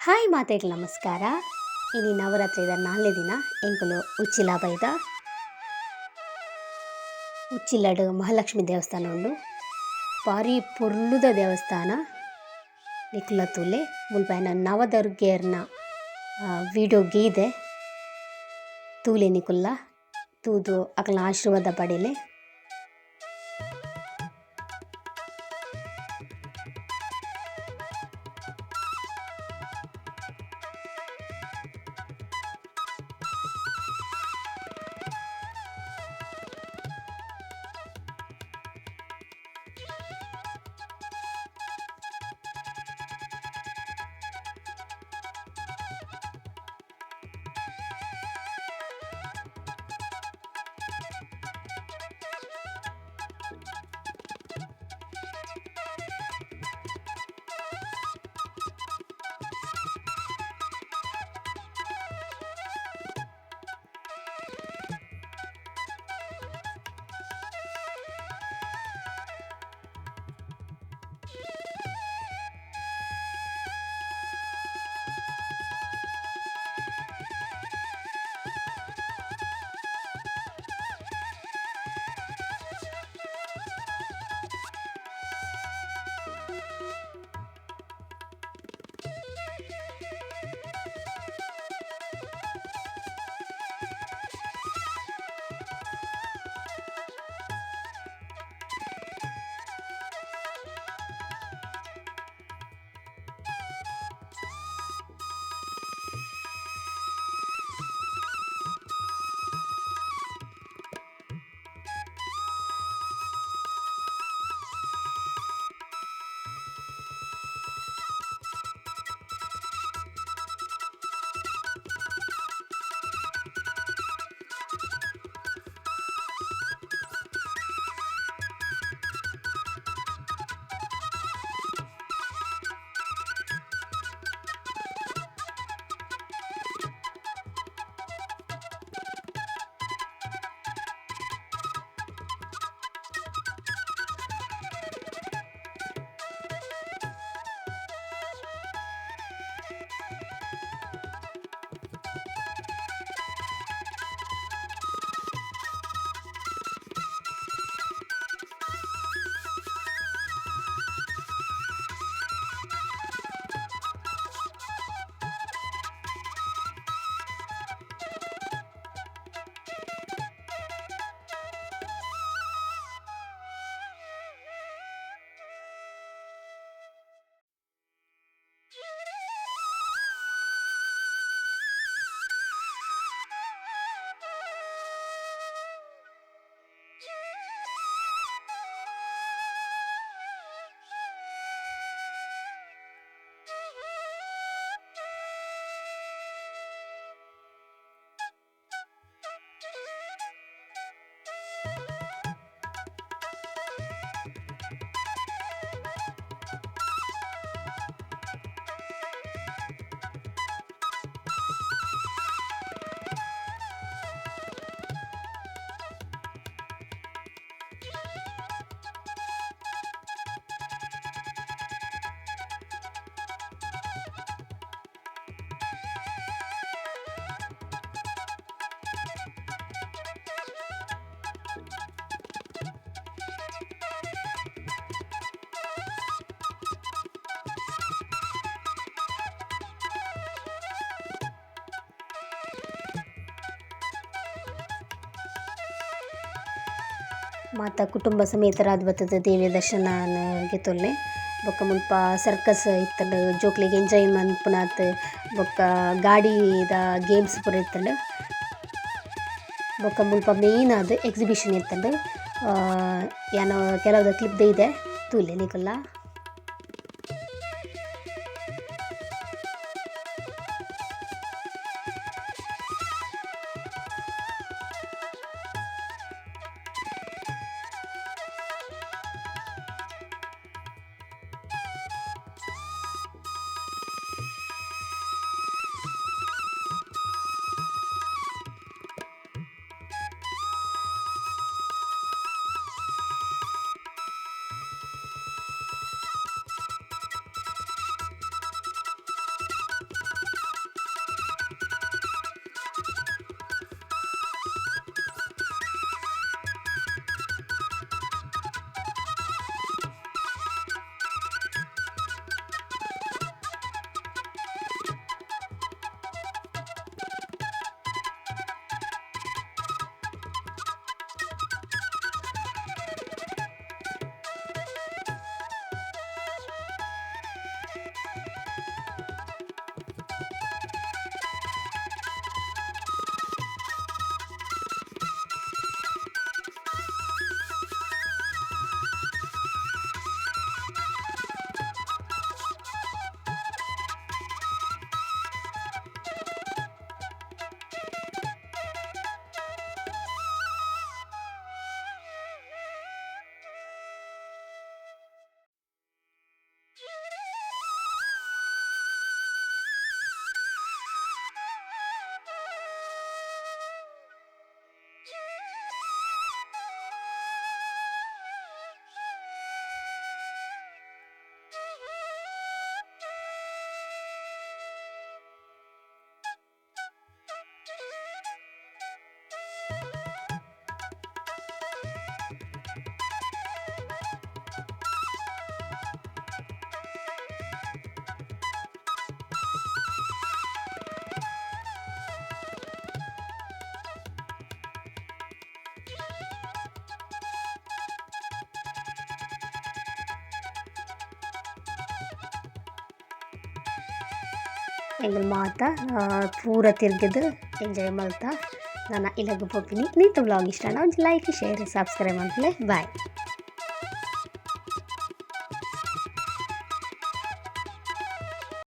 Hi ಮಾತೆಗೆ ನಮಸ್ಕಾರ. ಇನ್ನು ನವರಾತ್ರಿದ 4ನೇ ದಿನ ಎಂಕುಲು ಉಚ್ಚಿಲ ಬೈದ ಉಚ್ಚಿಲಡ್ ಮಹಾಲಕ್ಷ್ಮಿ ದೇವಸ್ಥಾನ ಉಂಡು. ಭಾರಿ ಪೊರ್ಲುದ ದೇವಸ್ಥಾನ. ನಿಕುಲ ತೂಲೆ ಮುಲ್ಪೈನ ನವದುರ್ಗೆರ್ನ ವಿಡಿಯೋ ಗೀದೆ ತೂಲೆ ನಿಕುಲ್ಲ ತೂದು ಅಕಲ್ನ ಆಶೀರ್ವಾದ ಪಡೆಯಲೆ. ಮಾತ ಕುಟುಂಬ ಸಮೇತರಾದ್ ಬತ್ತದ ದೇವಿಯ ದರ್ಶನ ಗೆತ್ತೊಲ್ಲೆ. ಬೊಕ್ಕ ಮುಲ್ಪ ಸರ್ಕಸ್ ಇತ್ತಂಡು ಜೋಕ್ಲೆಗ್ ಎಂಜಾಯ್ ಮನ್ಪುನಾತ್. ಬೊಕ್ಕ ಗಾಡಿದ ಗೇಮ್ಸ್ ಪೂರ ಇತ್ತಂಡು. ಬೊಕ್ಕ ಮುಲ್ಪ ಮೇಯ್ನ್ ಆದ್ ಎಕ್ಸಿಬಿಷನ್ ಇತ್ತಂಡು. ಯಾನ ಕೆಲವುದ ಕ್ಲಿಪ್ ದೈದೆ ತೂಲೆ ನಿಕುಲ್ಲ. ಎಂಕುಲು ಮಾತ ಪೂರ ತಿರ್ಗಿದ್ ಎಂಜಾಯ್ ಮಲ್ತ ನಾನು ಇಲ್ಲಗ್ ಪೋಪಿನಿ. ನೀತ ವ್ಲಾಗ್ ಇಷ್ಟ ಒಂಜಿ ಲೈಕ್ ಶೇರ್ ಸಬ್ಸ್ಕ್ರೈಬ್ ಮನ್ಪುಲೆ ಬಾಯ್.